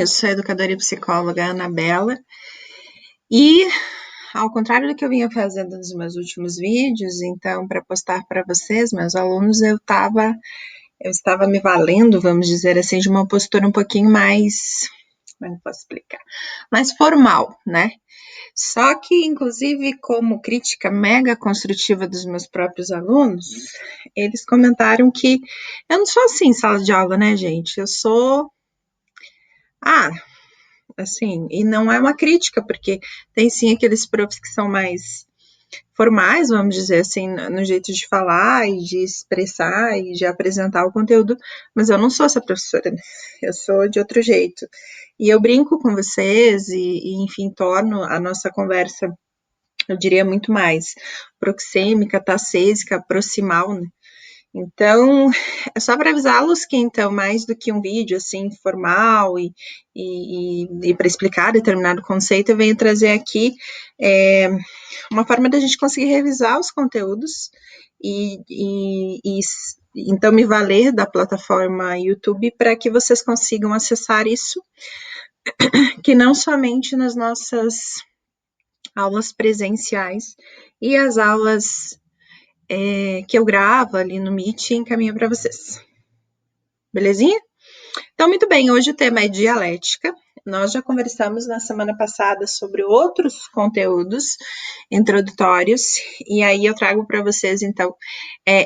eu sou educadora e psicóloga Anabela, e ao contrário do que eu vinha fazendo nos meus últimos vídeos, então, para postar para vocês, meus alunos, eu estava me valendo, vamos dizer assim, de uma postura um pouquinho mais, como eu posso explicar, mais formal, né? Só que, inclusive, como crítica mega construtiva dos meus próprios alunos, eles comentaram que eu não sou assim em sala de aula, né, gente? Eu sou, assim, e não é uma crítica, porque tem sim aqueles profs que são mais formais, vamos dizer assim, no jeito de falar e de expressar e de apresentar o conteúdo, mas eu não sou essa professora, né? Eu sou de outro jeito. E eu brinco com vocês enfim, torno a nossa conversa, eu diria, muito mais proxêmica, tacésica, proximal, né? Então, é só para avisá-los que, então, mais do que um vídeo, assim, formal e para explicar determinado conceito, eu venho trazer aqui uma forma da gente conseguir revisar os conteúdos então, me valer da plataforma YouTube para que vocês consigam acessar isso, que não somente nas nossas aulas presenciais e as aulas que eu gravo ali no Meet e encaminho para vocês. Belezinha? Então, muito bem, hoje o tema é dialética. Nós já conversamos na semana passada sobre outros conteúdos introdutórios, e aí eu trago para vocês, então,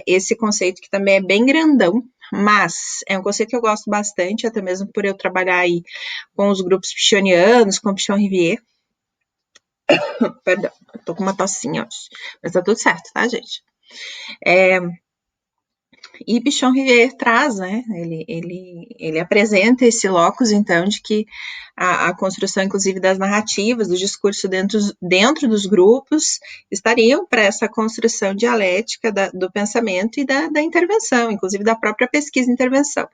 esse conceito que também é bem grandão, mas é um conceito que eu gosto bastante, até mesmo por eu trabalhar aí com os grupos pichonianos, com o Pichon Rivier. Perdão, eu tô com uma tossinha hoje, mas tá tudo certo, tá, gente? E Pichon Rivier traz, né, ele apresenta esse locus, então, de que a construção, inclusive, das narrativas, do discurso dentro dos grupos, estariam para essa construção dialética do pensamento e da intervenção, inclusive da própria pesquisa e intervenção.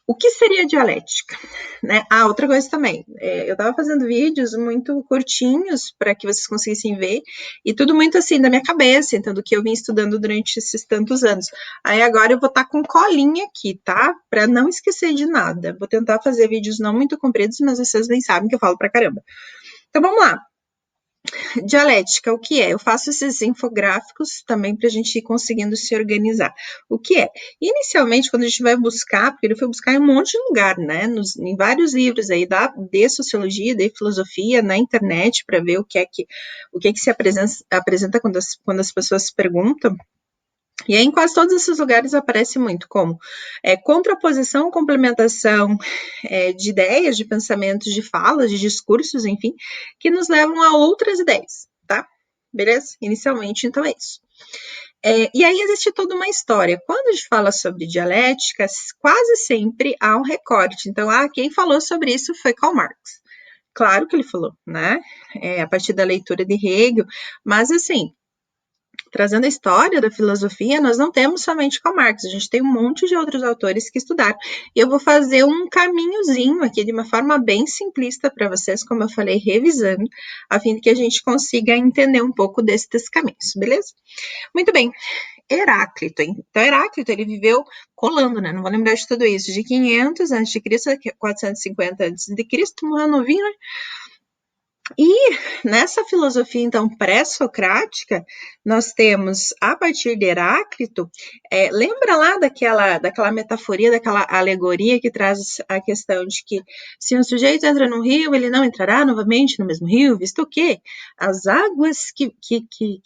O que seria dialética? Né? Outra coisa também, eu estava fazendo vídeos muito curtinhos para que vocês conseguissem ver, e tudo muito assim da minha cabeça, então do que eu vim estudando durante esses tantos anos. Aí agora eu vou estar com colinha aqui, tá? Para não esquecer de nada. Vou tentar fazer vídeos não muito compridos, mas vocês bem sabem que eu falo pra caramba. Então vamos lá. Dialética, o que é? Eu faço esses infográficos também para a gente ir conseguindo se organizar. O que é? Inicialmente, quando a gente vai buscar, porque eu fui buscar em um monte de lugar, né? Em vários livros aí de sociologia, de filosofia, na internet, para ver o que é que se apresenta quando as pessoas perguntam. E aí, em quase todos esses lugares aparece muito como contraposição, complementação de ideias, de pensamentos, de falas, de discursos, enfim, que nos levam a outras ideias, tá? Beleza? Inicialmente, então é isso. E aí existe toda uma história. Quando a gente fala sobre dialética, quase sempre há um recorte. Então, quem falou sobre isso foi Karl Marx. Claro que ele falou, né? A partir da leitura de Hegel, mas assim, trazendo a história da filosofia, nós não temos somente Karl Marx, a gente tem um monte de outros autores que estudaram. E eu vou fazer um caminhozinho aqui de uma forma bem simplista para vocês, como eu falei, revisando, a fim de que a gente consiga entender um pouco desses caminhos, beleza? Muito bem. Heráclito. Então, Heráclito, ele viveu colando, né? Não vou lembrar de tudo isso, de 500 a.C. a 450 a.C., morreu novinho, né? E nessa filosofia, então, pré-socrática, nós temos, a partir de Heráclito, lembra lá daquela metaforia, daquela alegoria que traz a questão de que se um sujeito entra no rio, ele não entrará novamente no mesmo rio, visto que as águas que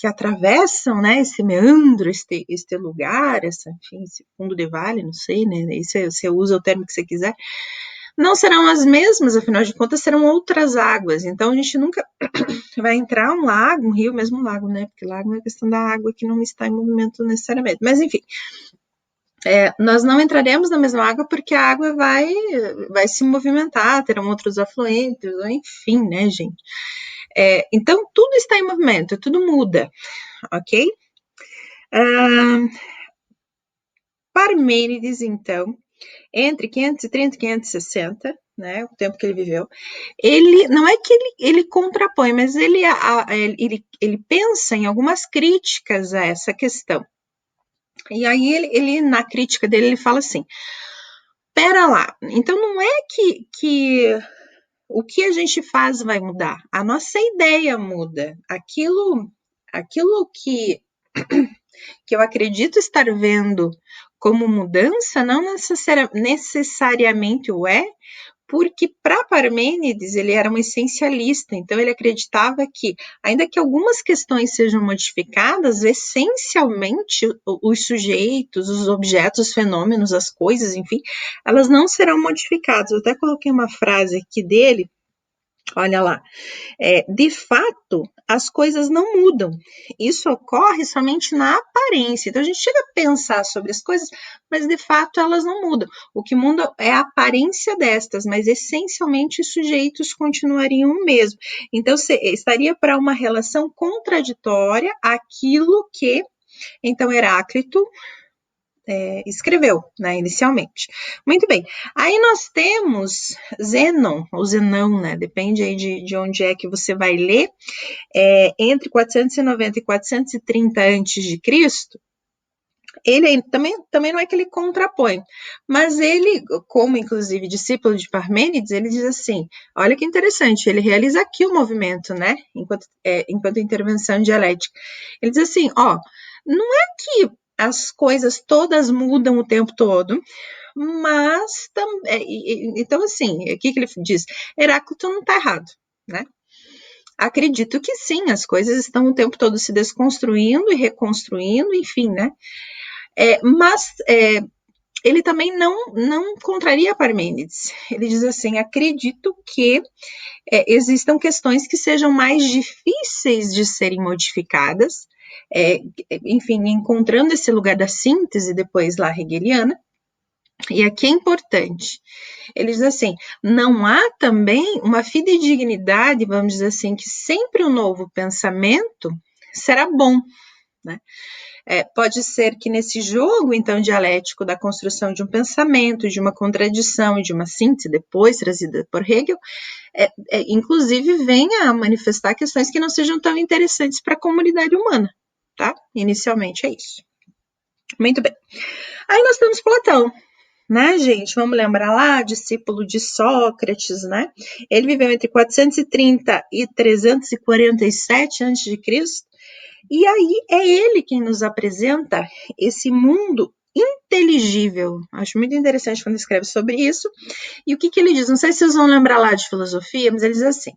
atravessam, né, esse meandro, este lugar, esse fundo de vale, não sei, né, aí você usa o termo que você quiser, não serão as mesmas, afinal de contas, serão outras águas. Então, a gente nunca vai entrar um lago, um rio, mesmo um lago, né? Porque lago é a questão da água que não está em movimento necessariamente. Mas, enfim, nós não entraremos na mesma água porque a água vai se movimentar, terão outros afluentes, enfim, né, gente? Então, tudo está em movimento, tudo muda, ok? Parmênides, então, entre 530 e 560, né, o tempo que ele viveu, ele não é que ele contrapõe, mas ele pensa em algumas críticas a essa questão. E aí ele na crítica dele, ele fala assim: pera lá, então não é que o que a gente faz vai mudar, a nossa ideia muda, aquilo que eu acredito estar vendo como mudança não necessariamente o é, porque para Parmênides ele era um essencialista, então ele acreditava que, ainda que algumas questões sejam modificadas, essencialmente os sujeitos, os objetos, os fenômenos, as coisas, enfim, elas não serão modificadas. Eu até coloquei uma frase aqui dele, olha lá. De fato, as coisas não mudam. Isso ocorre somente na aparência. Então, a gente chega a pensar sobre as coisas, mas de fato elas não mudam. O que muda é a aparência destas, mas essencialmente os sujeitos continuariam o mesmo. Então, estaria para uma relação contraditória aquilo que, então, Heráclito escreveu, né, inicialmente. Muito bem. Aí nós temos Zenon, ou Zenão, né, depende aí de onde é que você vai ler, entre 490 e 430 a.C., ele também não é que ele contrapõe, mas ele, como inclusive discípulo de Parmênides, ele diz assim, olha que interessante, ele realiza aqui o movimento, né, enquanto intervenção dialética. Ele diz assim, não é que as coisas todas mudam o tempo todo, mas então assim, o que ele diz? Heráclito não está errado, né? Acredito que sim, as coisas estão o tempo todo se desconstruindo e reconstruindo, enfim, né? Mas ele também não contraria Parmênides. Ele diz assim, acredito que existam questões que sejam mais difíceis de serem modificadas, enfim, encontrando esse lugar da síntese depois lá hegeliana, e aqui é importante, ele diz assim, não há também uma fidedignidade, vamos dizer assim, que sempre um novo pensamento será bom, né? Pode ser que nesse jogo, então, dialético da construção de um pensamento, de uma contradição e de uma síntese, depois trazida por Hegel, inclusive venha a manifestar questões que não sejam tão interessantes para a comunidade humana, tá? Inicialmente é isso. Muito bem. Aí nós temos Platão, né, gente? Vamos lembrar lá, discípulo de Sócrates, né? Ele viveu entre 430 e 347 a.C., e aí é ele quem nos apresenta esse mundo inteligível. Acho muito interessante quando escreve sobre isso. E o que ele diz? Não sei se vocês vão lembrar lá de filosofia, mas ele diz assim,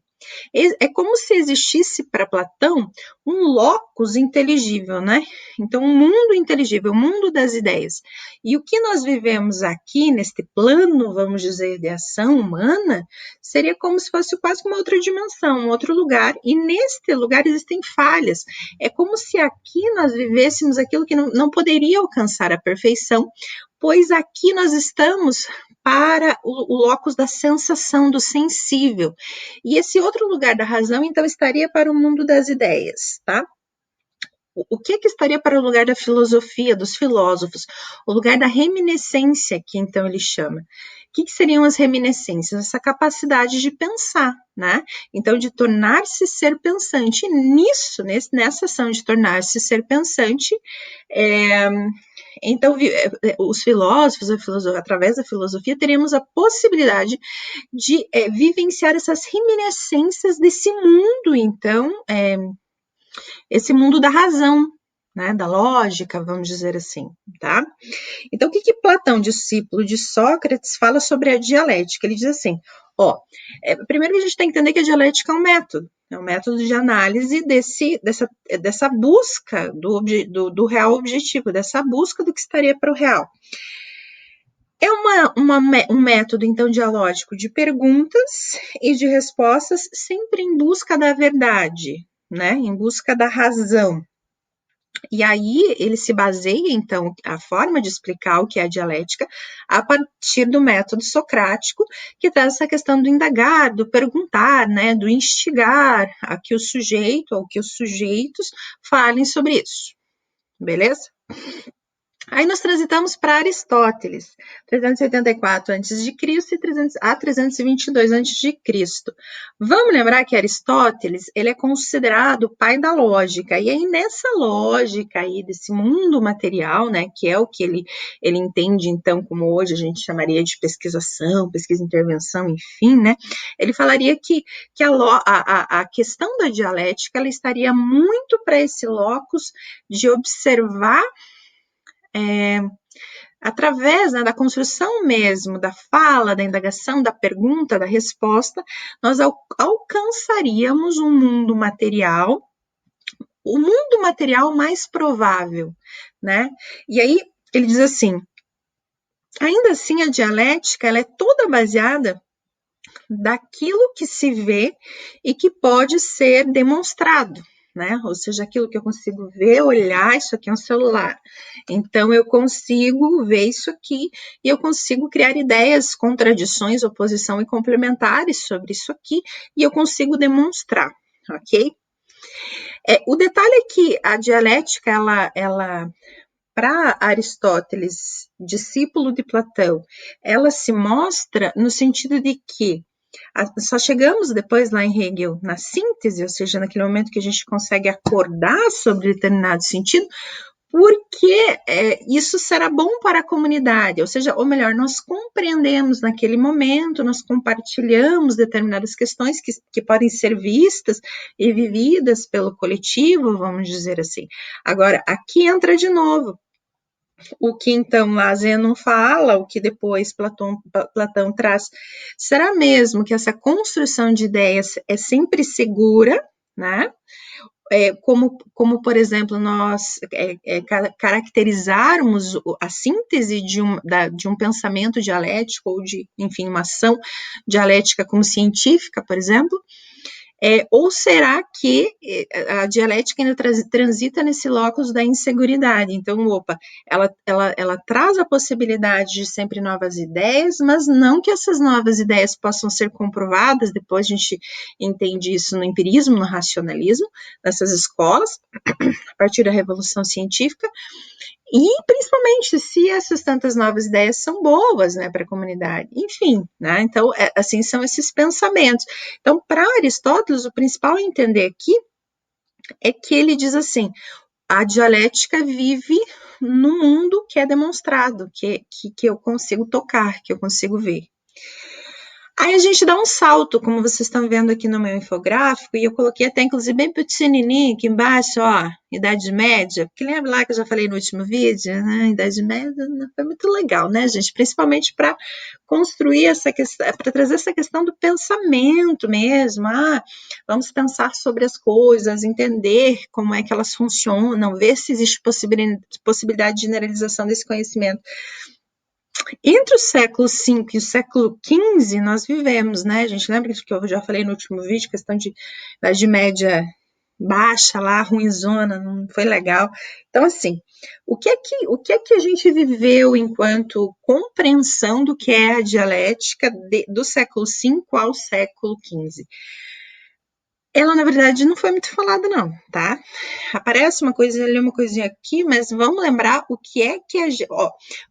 é como se existisse para Platão um locus inteligível, né? Então, um mundo inteligível, o mundo das ideias. E o que nós vivemos aqui, neste plano, vamos dizer, de ação humana, seria como se fosse quase uma outra dimensão, um outro lugar, e neste lugar existem falhas. É como se aqui nós vivêssemos aquilo que não poderia alcançar a perfeição, pois aqui nós estamos para o locus da sensação, do sensível. E esse outro lugar da razão, então, estaria para o mundo das ideias, tá? O que estaria para o lugar da filosofia, dos filósofos? O lugar da reminiscência, que então ele chama. O que seriam as reminiscências? Essa capacidade de pensar, né? Então, de tornar-se ser pensante. E nisso, nessa ação de tornar-se ser pensante, então, os filósofos, através da filosofia, teremos a possibilidade de vivenciar essas reminiscências desse mundo, então, esse mundo da razão, né, da lógica, vamos dizer assim, tá? Então, o que Platão, discípulo de Sócrates, fala sobre a dialética? Ele diz assim, primeiro a gente tem que entender que a dialética é um método de análise dessa busca do real objetivo, dessa busca do que estaria para o real. É um método, então, dialógico de perguntas e de respostas, sempre em busca da verdade, né? Em busca da razão. E aí ele se baseia, então, a forma de explicar o que é a dialética a partir do método socrático, que traz essa questão do indagar, do perguntar, né? Do instigar a que o sujeito ou que os sujeitos falem sobre isso. Beleza? Aí nós transitamos para Aristóteles, 384 a.C. e 322 a.C. Vamos lembrar que Aristóteles, ele é considerado o pai da lógica, e aí nessa lógica aí desse mundo material, né, que é o que ele entende então como hoje a gente chamaria de pesquisação, pesquisa-intervenção, enfim, né, ele falaria que a questão da dialética, ela estaria muito para esse locus de observar através, né, da construção mesmo, da fala, da indagação, da pergunta, da resposta, nós alcançaríamos um mundo material, o mundo material mais provável, né? E aí ele diz assim, ainda assim a dialética, ela é toda baseada daquilo que se vê e que pode ser demonstrado, né? Ou seja, aquilo que eu consigo ver, olhar, isso aqui é um celular. Então, eu consigo ver isso aqui e eu consigo criar ideias, contradições, oposição e complementares sobre isso aqui e eu consigo demonstrar, ok? O detalhe é que a dialética, ela para Aristóteles, discípulo de Platão, ela se mostra no sentido de que só chegamos depois lá em Hegel na síntese, ou seja, naquele momento que a gente consegue acordar sobre determinado sentido, porque isso será bom para a comunidade, ou seja, ou melhor, nós compreendemos naquele momento, nós compartilhamos determinadas questões que podem ser vistas e vividas pelo coletivo, vamos dizer assim. Agora, aqui entra de novo o que então lá Zeno fala, o que depois Platão traz. Será mesmo que essa construção de ideias é sempre segura, né? Como, por exemplo, nós caracterizarmos a síntese de um pensamento dialético ou de, enfim, uma ação dialética como científica, por exemplo, ou será que a dialética ainda transita nesse locus da inseguridade? Então, ela traz a possibilidade de sempre novas ideias, mas não que essas novas ideias possam ser comprovadas, depois a gente entende isso no empirismo, no racionalismo, nessas escolas, a partir da Revolução Científica, e principalmente se essas tantas novas ideias são boas, né, para a comunidade. Enfim, né, então, assim, são esses pensamentos. Então, para Aristóteles, o principal a entender aqui é que ele diz assim, a dialética vive no mundo que é demonstrado, que eu consigo tocar, que eu consigo ver. Aí a gente dá um salto, como vocês estão vendo aqui no meu infográfico, e eu coloquei até, inclusive, bem pequenininho aqui embaixo, ó, Idade Média, porque lembra lá que eu já falei no último vídeo, né, Idade Média foi muito legal, né, gente, principalmente para construir essa questão, para trazer essa questão do pensamento mesmo, vamos pensar sobre as coisas, entender como é que elas funcionam, ver se existe possibilidade de generalização desse conhecimento. Entre o século V e o século XV, nós vivemos, né? A gente lembra que eu já falei no último vídeo, questão de Idade Média baixa lá, ruinzona, não foi legal. Então, assim, o que é que a gente viveu enquanto compreensão do que é a dialética do século V ao século XV? Ela, na verdade, não foi muito falada, não, tá? Aparece uma coisa ali, uma coisinha aqui, mas vamos lembrar o que é que é...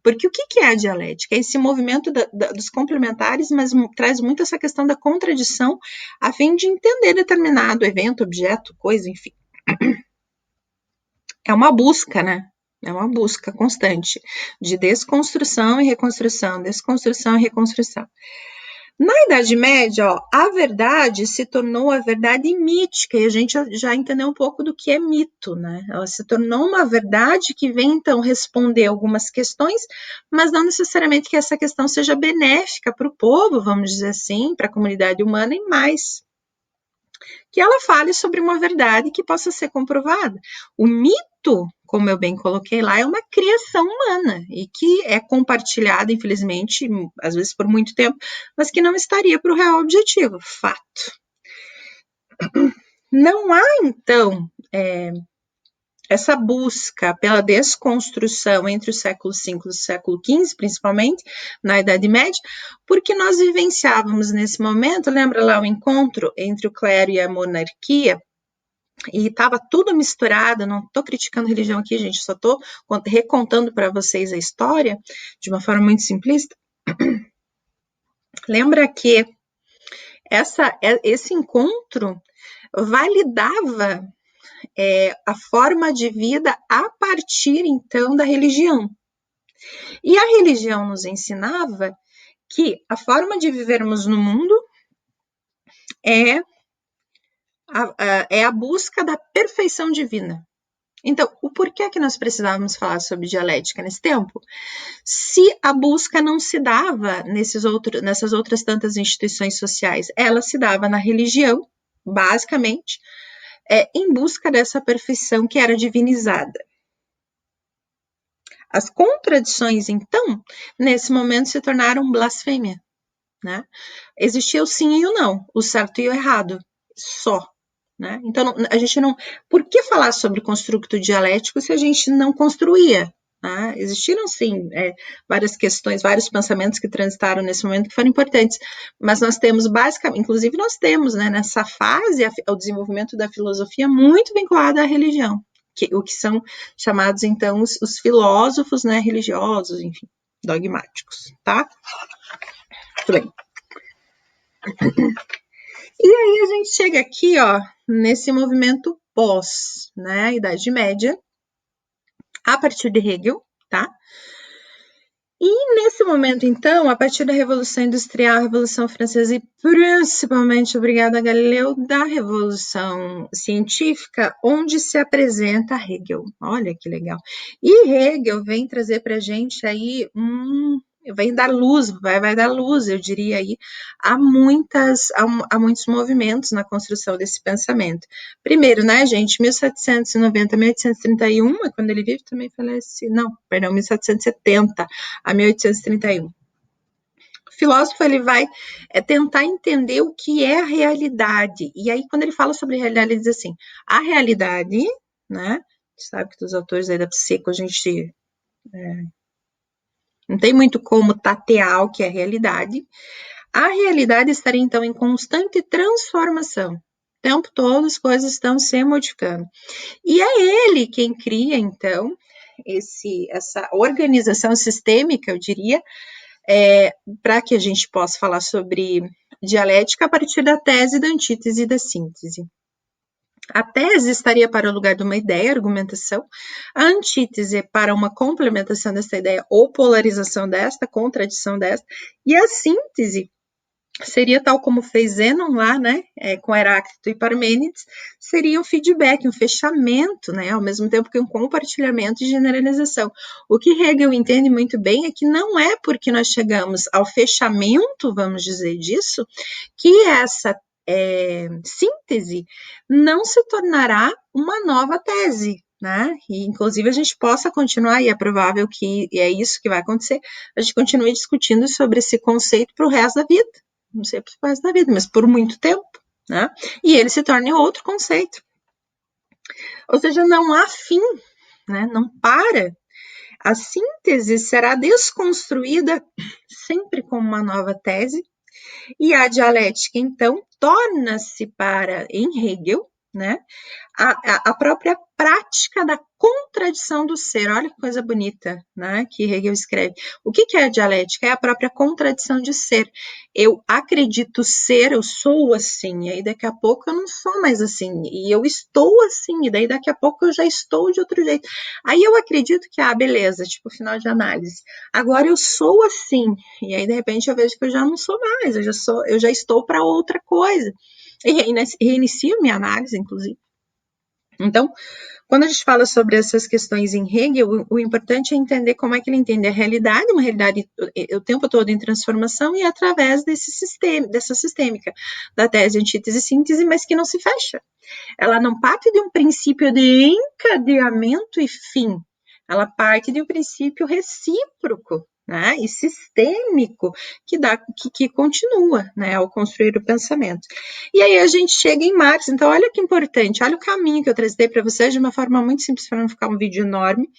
porque o que é a dialética? É esse movimento dos complementares, mas traz muito essa questão da contradição, a fim de entender determinado evento, objeto, coisa, enfim. É uma busca, né? É uma busca constante de desconstrução e reconstrução, desconstrução e reconstrução. Na Idade Média, a verdade se tornou a verdade mítica, e a gente já entendeu um pouco do que é mito, né? Ela se tornou uma verdade que vem, então, responder algumas questões, mas não necessariamente que essa questão seja benéfica para o povo, vamos dizer assim, para a comunidade humana, e mais, que ela fale sobre uma verdade que possa ser comprovada. O mito, como eu bem coloquei lá, é uma criação humana e que é compartilhada, infelizmente, às vezes por muito tempo, mas que não estaria para o real objetivo. Fato. Não há, então, essa busca pela desconstrução entre o século V e o século XV, principalmente na Idade Média, porque nós vivenciávamos nesse momento, lembra lá o encontro entre o clero e a monarquia, e estava tudo misturado. Não estou criticando religião aqui, gente, só estou recontando para vocês a história de uma forma muito simplista. Lembra que esse encontro validava a forma de vida a partir, então, da religião. E a religião nos ensinava que a forma de vivermos no mundo é a busca da perfeição divina. Então, o porquê que nós precisávamos falar sobre dialética nesse tempo? Se a busca não se dava nessas outras tantas instituições sociais, ela se dava na religião, basicamente, em busca dessa perfeição que era divinizada. As contradições, então, nesse momento se tornaram blasfêmia, né? Existia o sim e o não, o certo e o errado, só. Né? Então, a gente não. Por que falar sobre construto dialético se a gente não construía? Né? Existiram, sim, várias questões, vários pensamentos que transitaram nesse momento que foram importantes, mas nós temos basicamente, inclusive nós temos, né, nessa fase, o desenvolvimento da filosofia muito vinculado à religião, o que são chamados, então, os filósofos, né, religiosos, enfim, dogmáticos, tá? Muito bem. E aí a gente chega aqui, ó, nesse movimento pós, né, Idade Média, a partir de Hegel, tá? E nesse momento, então, a partir da Revolução Industrial, Revolução Francesa e principalmente, obrigada Galileu, da Revolução Científica, onde se apresenta Hegel. Olha que legal. E Hegel vem trazer para a gente aí vai dar luz, vai dar luz, eu diria aí, a muitos movimentos na construção desse pensamento. Primeiro, né, gente, 1790, 1831, quando ele vive também falece, não, perdão, 1770 a 1831. O filósofo, ele vai tentar entender o que é a realidade, e aí quando ele fala sobre realidade, ele diz assim, a realidade, né, sabe que dos autores aí da psico a gente não tem muito como tatear o que é realidade. A realidade estaria, então, em constante transformação. O tempo todo as coisas estão se modificando. E é ele quem cria, então, essa organização sistêmica, eu diria, para que a gente possa falar sobre dialética a partir da tese, da antítese e da síntese. A tese estaria para o lugar de uma ideia, argumentação, a antítese para uma complementação dessa ideia ou polarização desta, contradição desta, e a síntese seria tal como fez Zênon lá, né, com Heráclito e Parmênides, seria um feedback, um fechamento, né, ao mesmo tempo que um compartilhamento e generalização. O que Hegel entende muito bem é que não é porque nós chegamos ao fechamento, vamos dizer disso, que essa síntese não se tornará uma nova tese, né? E, inclusive, a gente possa continuar, e é provável que é isso que vai acontecer, a gente continue discutindo sobre esse conceito para o resto da vida. Não sei por resto da vida, mas por muito tempo, né? E ele se torne outro conceito. Ou seja, não há fim, né? Não para. A síntese será desconstruída sempre como uma nova tese, e a dialética, então, torna-se em Hegel, né, a própria prática da contradição do ser. Olha que coisa bonita, né, que Hegel escreve. O que é a dialética? É a própria contradição de ser. Eu acredito ser, eu sou assim, e aí daqui a pouco eu não sou mais assim, e eu estou assim, e daí daqui a pouco eu já estou de outro jeito. Aí eu acredito que, beleza, tipo, final de análise. Agora eu sou assim, e aí de repente eu vejo que eu já não sou mais, eu já estou para outra coisa. E reinicio minha análise, inclusive. Então, quando a gente fala sobre essas questões em Hegel, o importante é entender como é que ele entende a realidade, uma realidade o tempo todo em transformação, e através dessa sistêmica, da tese, antítese e síntese, mas que não se fecha. Ela não parte de um princípio de encadeamento e fim, ela parte de um princípio recíproco, né, e sistêmico, que continua, né, ao construir o pensamento. E aí a gente chega em Marx. Então olha que importante, olha o caminho que eu trazei para vocês de uma forma muito simples, para não ficar um vídeo enorme.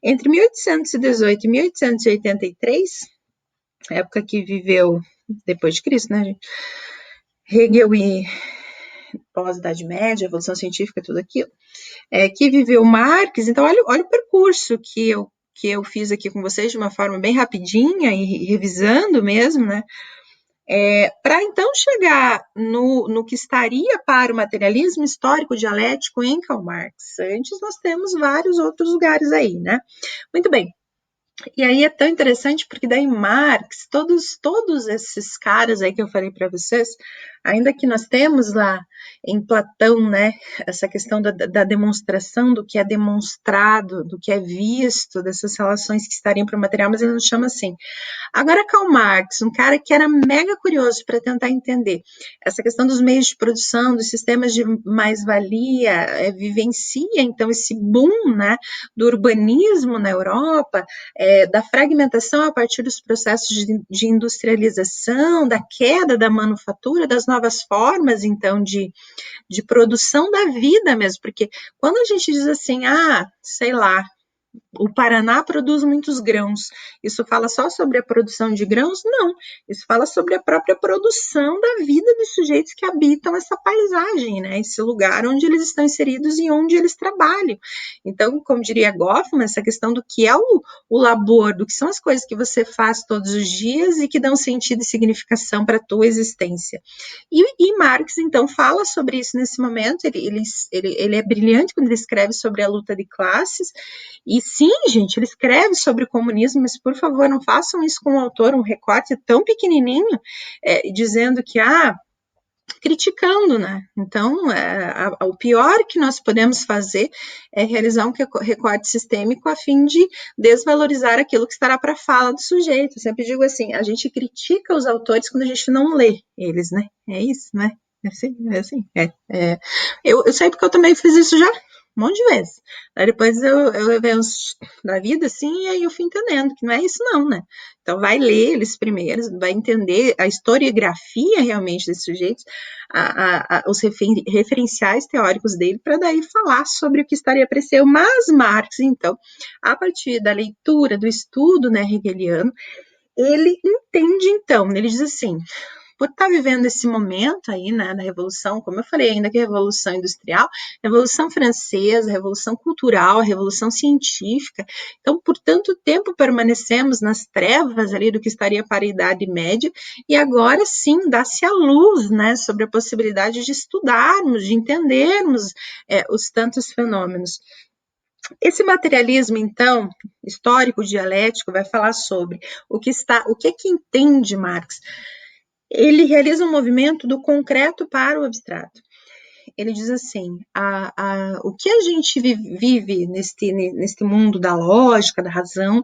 Entre 1818 e 1883, época que viveu depois de Cristo, né, gente? Hegel e pós-Idade Média, Revolução Científica, tudo aquilo, que viveu Marx. Então, olha o percurso que eu fiz aqui com vocês de uma forma bem rapidinha e revisando mesmo, né? Para então chegar no que estaria para o materialismo histórico dialético em Karl Marx. Antes nós temos vários outros lugares aí, né? Muito bem. E aí é tão interessante porque daí Marx, todos esses caras aí que eu falei para vocês, ainda que nós temos lá em Platão, né, essa questão da demonstração do que é demonstrado, do que é visto, dessas relações que estariam para o material, mas ele não chama assim. Agora, Karl Marx, um cara que era mega curioso para tentar entender essa questão dos meios de produção, dos sistemas de mais-valia, vivencia então esse boom, né, do urbanismo na Europa, da fragmentação a partir dos processos de industrialização, da queda da manufatura, das novas formas, então, de produção da vida mesmo, porque quando a gente diz assim, sei lá, o Paraná produz muitos grãos. Isso fala só sobre a produção de grãos? Não. Isso fala sobre a própria produção da vida dos sujeitos que habitam essa paisagem, né? Esse lugar onde eles estão inseridos e onde eles trabalham. Então, como diria Goffman, essa questão do que é o labor, do que são as coisas que você faz todos os dias e que dão sentido e significação para a tua existência. E Marx, então, fala sobre isso nesse momento. Ele é brilhante quando ele escreve sobre a luta de classes. E sim, gente, ele escreve sobre o comunismo, mas por favor, não façam isso com o autor, um recorte tão pequenininho, dizendo que, criticando, né? Então, o pior que nós podemos fazer é realizar um recorte sistêmico a fim de desvalorizar aquilo que estará para a fala do sujeito. Eu sempre digo assim, a gente critica os autores quando a gente não lê eles, né? É isso, né? É assim. Eu sei porque eu também fiz isso já um monte de vezes. Aí depois eu levei uns da vida, assim, e aí eu fui entendendo que não é isso não, né? Então vai ler eles primeiro, vai entender a historiografia realmente desses sujeitos, os referenciais teóricos dele, para daí falar sobre o que estaria a aparecer. Mas Marx, então, a partir da leitura, do estudo, né, hegeliano, ele entende, então, ele diz assim, por estar vivendo esse momento aí, né, da Revolução, como eu falei, ainda que a Revolução Industrial, Revolução Francesa, Revolução Cultural, Revolução Científica, então, por tanto tempo permanecemos nas trevas ali do que estaria para a Idade Média, e agora sim dá-se a luz, né, sobre a possibilidade de estudarmos, de entendermos os tantos fenômenos. Esse materialismo, então, histórico dialético, vai falar sobre o que é que entende Marx. Ele realiza um movimento do concreto para o abstrato. Ele diz assim, o que a gente vive neste mundo da lógica, da razão,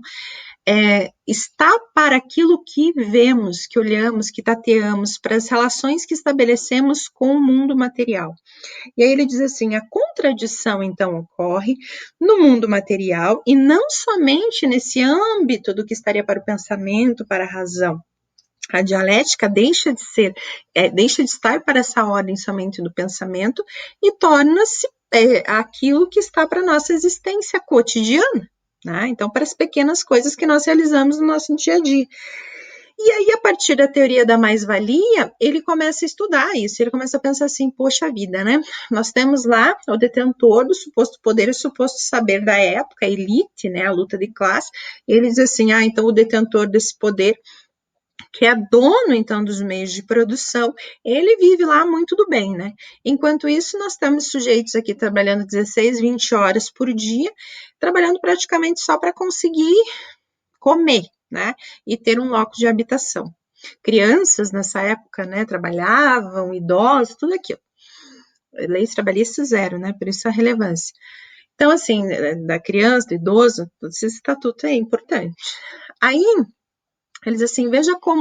está para aquilo que vemos, que olhamos, que tateamos, para as relações que estabelecemos com o mundo material. E aí ele diz assim, a contradição, então, ocorre no mundo material e não somente nesse âmbito do que estaria para o pensamento, para a razão. A dialética deixa de estar para essa ordem somente do pensamento e torna-se aquilo que está para a nossa existência cotidiana, né? Então, para as pequenas coisas que nós realizamos no nosso dia a dia. E aí, a partir da teoria da mais-valia, ele começa a estudar isso, ele começa a pensar assim, poxa vida, né? Nós temos lá o detentor do suposto poder e suposto saber da época, a elite, né? A luta de classe, e ele diz assim, então o detentor desse poder, que é dono, então, dos meios de produção, ele vive lá muito do bem, né? Enquanto isso, nós estamos sujeitos aqui trabalhando 16, 20 horas por dia, trabalhando praticamente só para conseguir comer, né? E ter um local de habitação. Crianças, nessa época, né, trabalhavam, idosos, tudo aquilo. Leis trabalhistas zero, né? Por isso a relevância. Então, assim, da criança, do idoso, todo esse estatuto é importante. Aí, eles assim, veja como